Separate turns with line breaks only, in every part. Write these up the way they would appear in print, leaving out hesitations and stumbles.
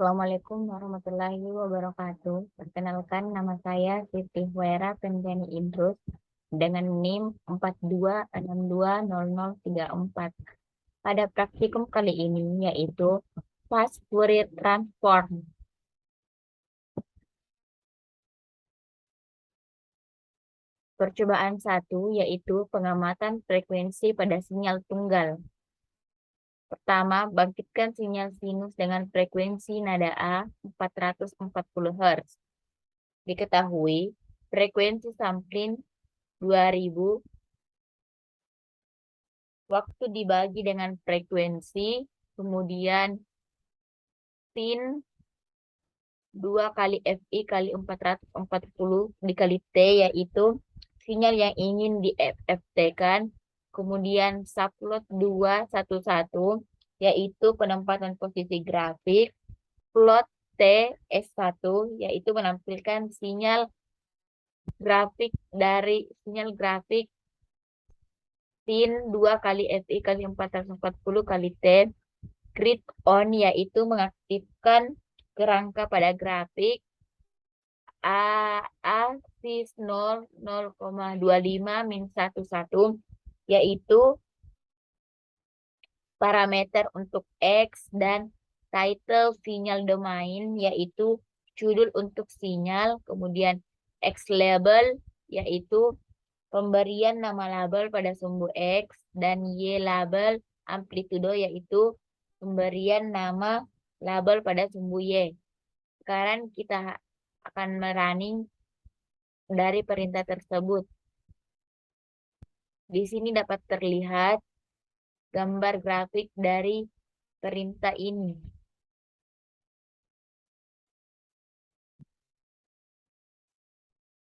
Assalamualaikum warahmatullahi wabarakatuh. Perkenalkan, nama saya Siti Huwaira Penjani Idrus dengan NIM 42620034. Pada praktikum kali ini yaitu fast Fourier transform. Percobaan 1 yaitu pengamatan frekuensi pada sinyal tunggal. Pertama, bangkitkan sinyal sinus dengan frekuensi nada A 440 Hz. Diketahui frekuensi sampling 2000 waktu dibagi dengan frekuensi, kemudian sin 2 kali FI kali 440 dikali T, yaitu sinyal yang ingin di FFT-kan, kemudian subplot 211 yaitu penempatan posisi grafik, plot T S1 yaitu menampilkan sinyal grafik sin 2 kali FI kali 440 kali T, grid on yaitu mengaktifkan kerangka pada grafik, sis 0,25 min 11 yaitu parameter untuk X, dan title sinyal domain yaitu judul untuk sinyal, kemudian X label yaitu pemberian nama label pada sumbu X, dan Y label amplitudo yaitu pemberian nama label pada sumbu Y. Sekarang kita akan merunning dari perintah tersebut. Di sini dapat terlihat gambar grafik dari perintah ini.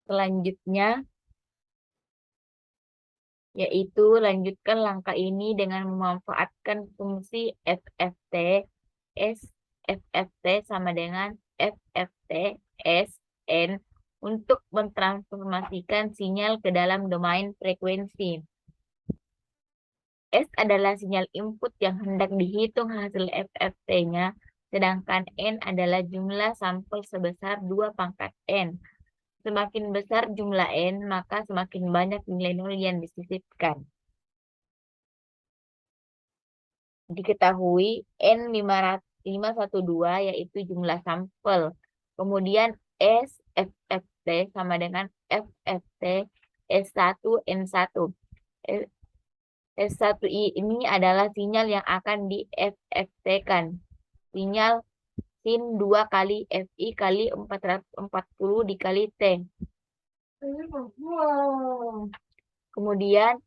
Selanjutnya, yaitu lanjutkan langkah ini dengan memanfaatkan fungsi FFT. FFT sama dengan FFT SN untuk mentransformasikan sinyal ke dalam domain frekuensi. S adalah sinyal input yang hendak dihitung hasil FFT-nya, sedangkan N adalah jumlah sampel sebesar 2 pangkat N. Semakin besar jumlah N, maka semakin banyak nilai nol yang disisipkan. Diketahui N512 yaitu jumlah sampel. Kemudian S FFT sama dengan FFT S1 N1. S1 ini adalah sinyal yang akan di FFT-kan. Sinyal sin 2 kali FI kali 440 dikali T. Kemudian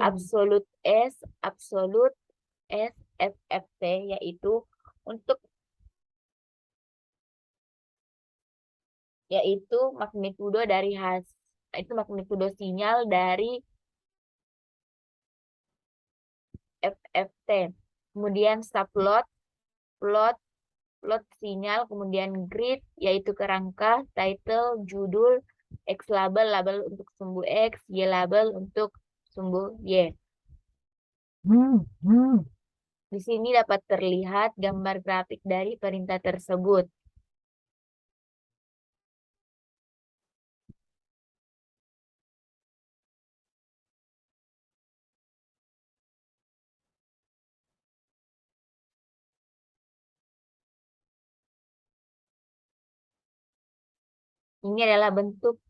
absolute S FFT yaitu magnitudo magnitudo sinyal dari FFT. Kemudian subplot plot sinyal, kemudian grid yaitu kerangka, title judul, X label untuk sumbu X, Y label untuk sumbu Y. Di sini dapat terlihat gambar grafik dari perintah tersebut. Ini adalah bentuk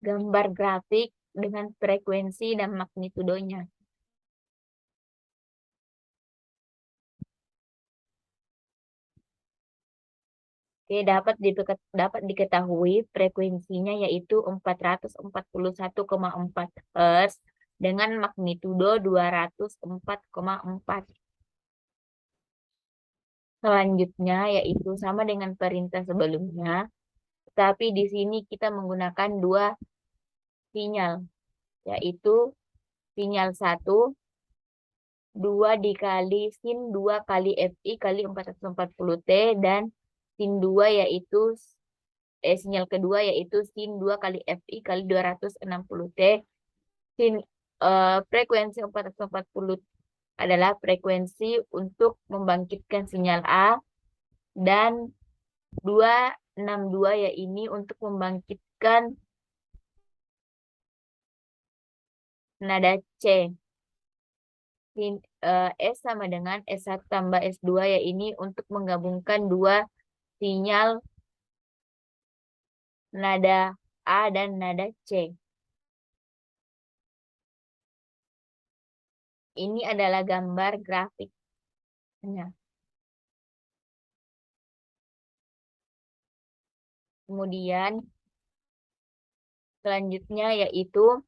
gambar grafik dengan frekuensi dan magnitudonya. Oke, dapat diketahui frekuensinya yaitu 441,4 Hz dengan magnitudo 204,4. Selanjutnya yaitu sama dengan perintah sebelumnya, tapi di sini kita menggunakan dua sinyal, yaitu sinyal 1 2 dikali sin 2 kali FI kali 440 T, dan sin 2 yaitu sinyal kedua yaitu sin 2 kali FI kali 260 T. Frekuensi 440 adalah frekuensi untuk membangkitkan sinyal A, dan 262 ya ini untuk membangkitkan nada C. S sama dengan S1 tambah S2 ya ini untuk menggabungkan dua sinyal nada A dan nada C. Ini adalah gambar grafiknya. Kemudian selanjutnya yaitu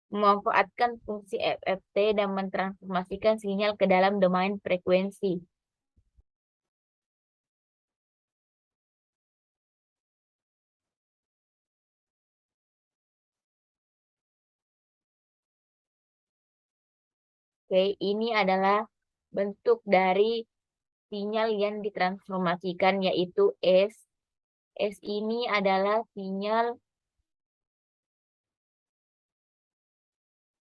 memanfaatkan fungsi FFT dan mentransformasikan sinyal ke dalam domain frekuensi. Oke, ini adalah bentuk dari sinyal yang ditransformasikan yaitu S. S ini adalah sinyal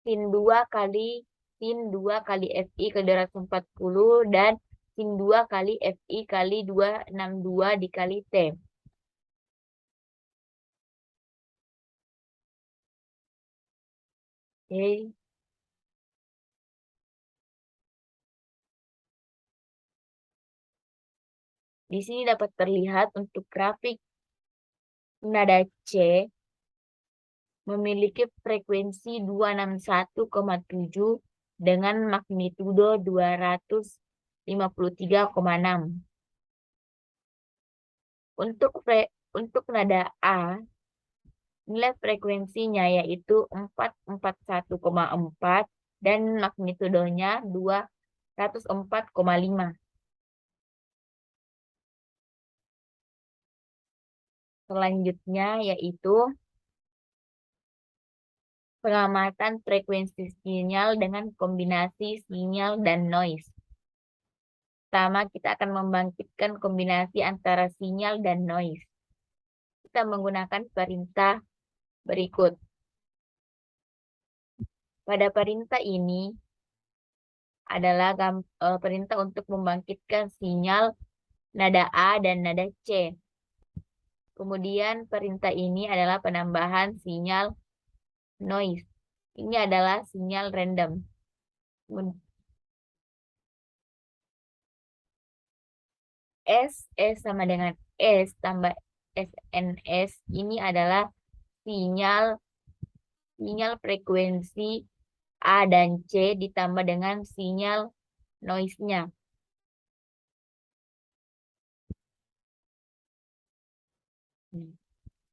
sin 2 kali FI ke 240 dan sin 2 kali FI kali 262 dikali T. Oke. Di sini dapat terlihat untuk grafik nada C memiliki frekuensi 261,7 dengan magnitudo 253,6. Untuk nada A, nilai frekuensinya yaitu 441,4 dan magnitudonya 204,5. Selanjutnya yaitu pengamatan frekuensi sinyal dengan kombinasi sinyal dan noise. Pertama, kita akan membangkitkan kombinasi antara sinyal dan noise. Kita menggunakan perintah berikut. Pada perintah ini adalah perintah untuk membangkitkan sinyal nada A dan nada C. Kemudian perintah ini adalah penambahan sinyal noise. Ini adalah sinyal random. S sama dengan S tambah SNS ini adalah sinyal frekuensi A dan C ditambah dengan sinyal noise-nya.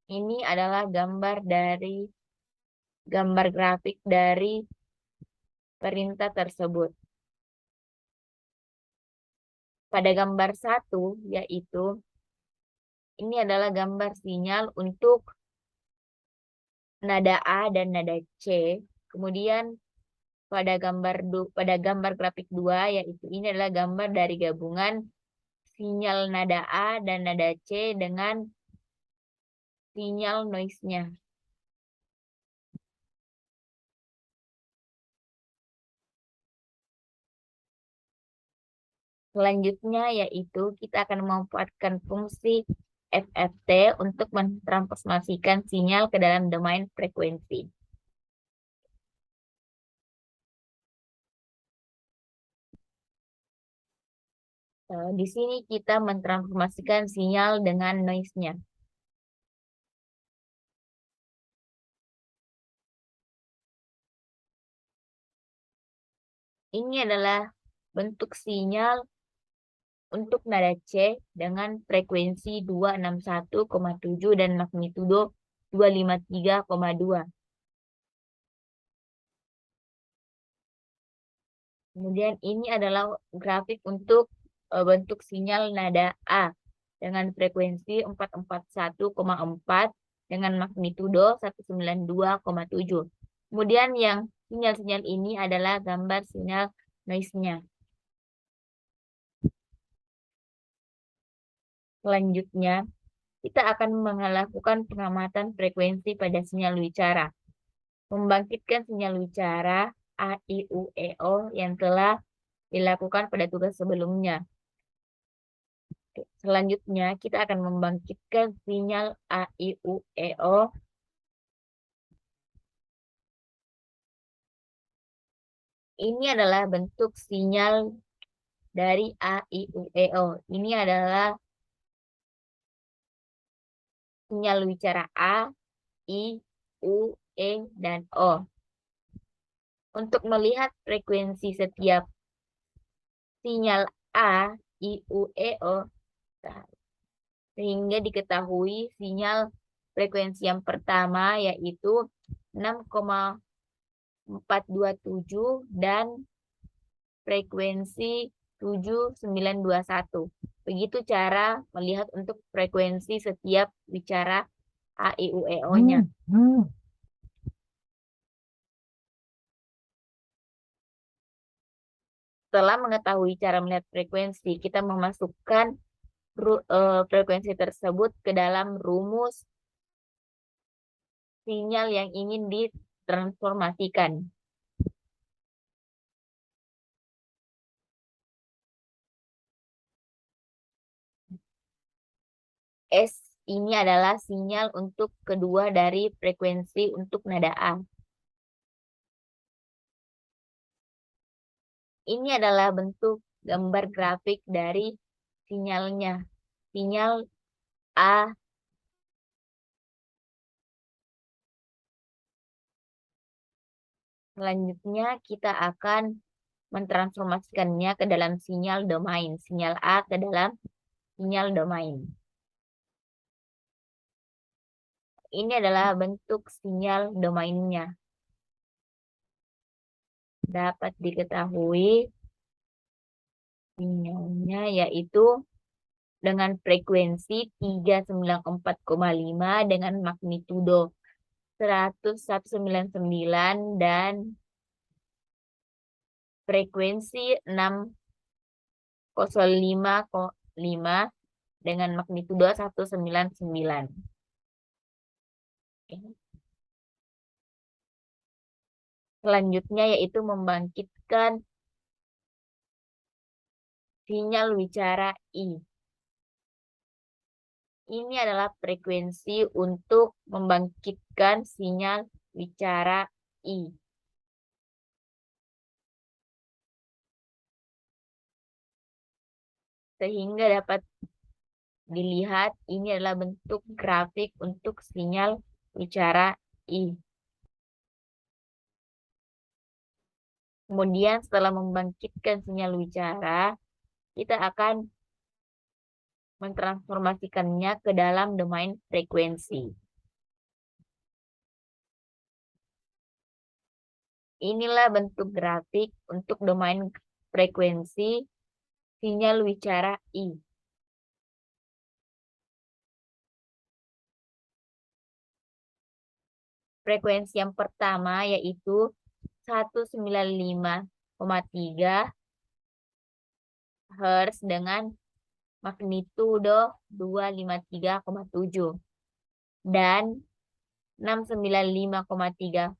Ini adalah gambar grafik dari perintah tersebut. Pada gambar 1 yaitu ini adalah gambar sinyal untuk nada A dan nada C. Kemudian pada gambar grafik 2 yaitu ini adalah gambar dari gabungan sinyal nada A dan nada C dengan sinyal noise-nya. Selanjutnya yaitu kita akan memanfaatkan fungsi FFT untuk mentransformasikan sinyal ke dalam domain frekuensi. Di sini kita mentransformasikan sinyal dengan noise-nya. Ini adalah bentuk sinyal untuk nada C dengan frekuensi 261,7 dan magnitudo 253,2. Kemudian ini adalah grafik untuk bentuk sinyal nada A dengan frekuensi 441,4 dengan magnitudo 192,7. Kemudian yang sinyal-sinyal ini adalah gambar sinyal noise-nya. Selanjutnya, kita akan melakukan pengamatan frekuensi pada sinyal wicara. Membangkitkan sinyal wicara A, I, U, E, O yang telah dilakukan pada tugas sebelumnya. Selanjutnya, kita akan membangkitkan sinyal A, I, U, E, O. Ini adalah bentuk sinyal dari A, I, U, E, O. Ini adalah sinyal wicara A, I, U, E, dan O. Untuk melihat frekuensi setiap sinyal A, I, U, E, O, sehingga diketahui sinyal frekuensi yang pertama yaitu 6,427 dan frekuensi 7921. Begitu cara melihat untuk frekuensi setiap wicara A, I, U, E, O-nya. Setelah mengetahui cara melihat frekuensi, kita memasukkan frekuensi tersebut ke dalam rumus sinyal yang ingin ditransformasikan. S ini adalah sinyal untuk kedua dari frekuensi untuk nada A. Ini adalah bentuk gambar grafik dari sinyalnya. Sinyal A. Selanjutnya kita akan mentransformasikannya ke dalam sinyal domain. Sinyal A ke dalam sinyal domain. Ini adalah bentuk sinyal domainnya. Dapat diketahui sinyalnya yaitu dengan frekuensi 394,5 dengan magnitudo 100,199 dan frekuensi 605,5 dengan magnitudo 199. Selanjutnya yaitu membangkitkan sinyal wicara I. Ini adalah frekuensi untuk membangkitkan sinyal wicara I. Sehingga dapat dilihat ini adalah bentuk grafik untuk sinyal wicara I. Kemudian setelah membangkitkan sinyal wicara, kita akan mentransformasikannya ke dalam domain frekuensi. Inilah bentuk grafik untuk domain frekuensi sinyal wicara I. Frekuensi yang pertama yaitu 195,3 Hz dengan magnitudo 253,7 dan 695,3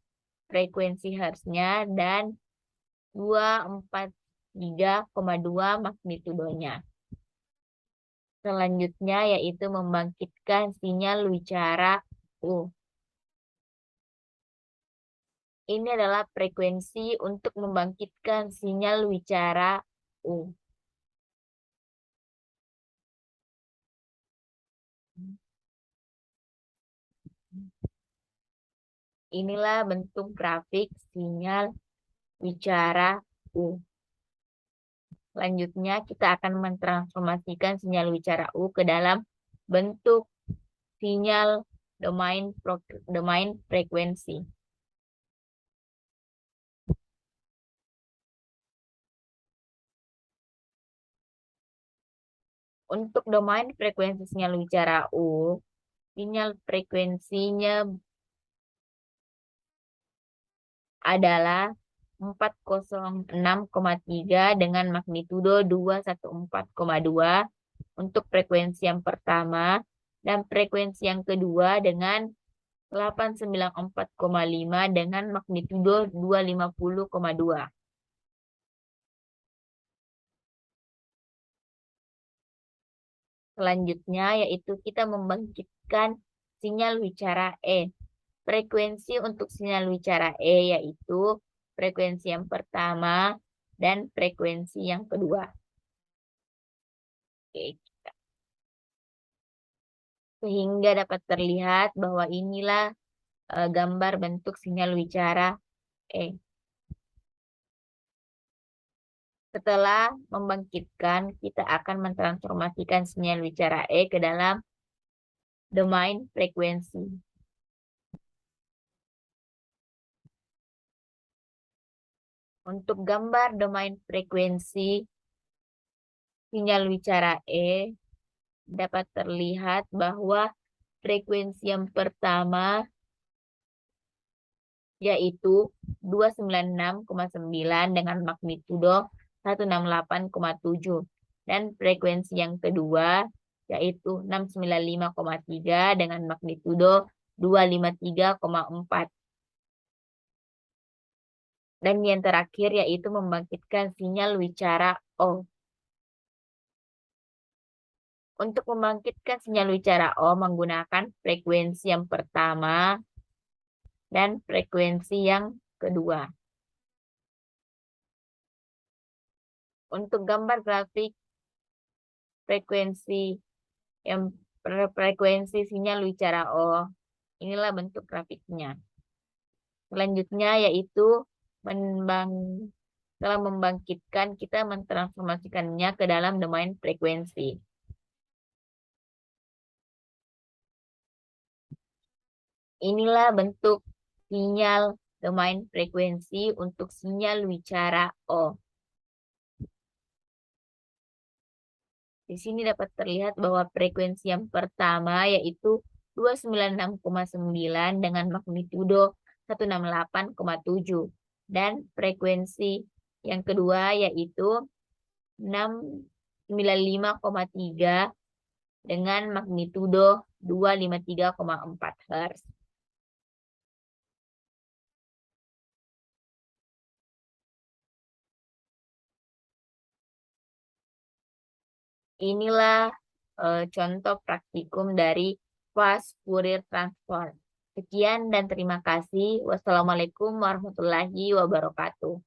frekuensi Hz-nya dan 243,2 magnitudonya. Selanjutnya yaitu membangkitkan sinyal wicara U. Ini adalah frekuensi untuk membangkitkan sinyal wicara U. Inilah bentuk grafik sinyal wicara U. Selanjutnya kita akan mentransformasikan sinyal wicara U ke dalam bentuk sinyal domain frekuensi. Untuk domain frekuensi sinyal wicara U, sinyal frekuensinya adalah 406,3 dengan magnitudo 214,2 untuk frekuensi yang pertama dan frekuensi yang kedua dengan 894,5 dengan magnitudo 250,2. Selanjutnya yaitu kita membangkitkan sinyal wicara E. Frekuensi untuk sinyal wicara E yaitu frekuensi yang pertama dan frekuensi yang kedua. Oke. Sehingga dapat terlihat bahwa inilah gambar bentuk sinyal wicara E. Setelah membangkitkan, kita akan mentransformasikan sinyal wicara E ke dalam domain frekuensi. Untuk gambar domain frekuensi sinyal wicara E, dapat terlihat bahwa frekuensi yang pertama yaitu 296,9 dengan magnitudo 168,7. Dan frekuensi yang kedua yaitu 695,3 dengan magnitudo 253,4. Dan yang terakhir yaitu membangkitkan sinyal wicara O. Untuk membangkitkan sinyal wicara O menggunakan frekuensi yang pertama dan frekuensi yang kedua. Untuk gambar grafik frekuensi sinyal wicara O, inilah bentuk grafiknya. Selanjutnya yaitu setelah membangkitkan, kita mentransformasikannya ke dalam domain frekuensi. Inilah bentuk sinyal domain frekuensi untuk sinyal wicara O. Di sini dapat terlihat bahwa frekuensi yang pertama yaitu 296,9 dengan magnitudo 168,7. Dan frekuensi yang kedua yaitu 695,3 dengan magnitudo 253,4 Hz. Inilah contoh praktikum dari fast Fourier transform. Sekian dan terima kasih. Wassalamualaikum warahmatullahi wabarakatuh.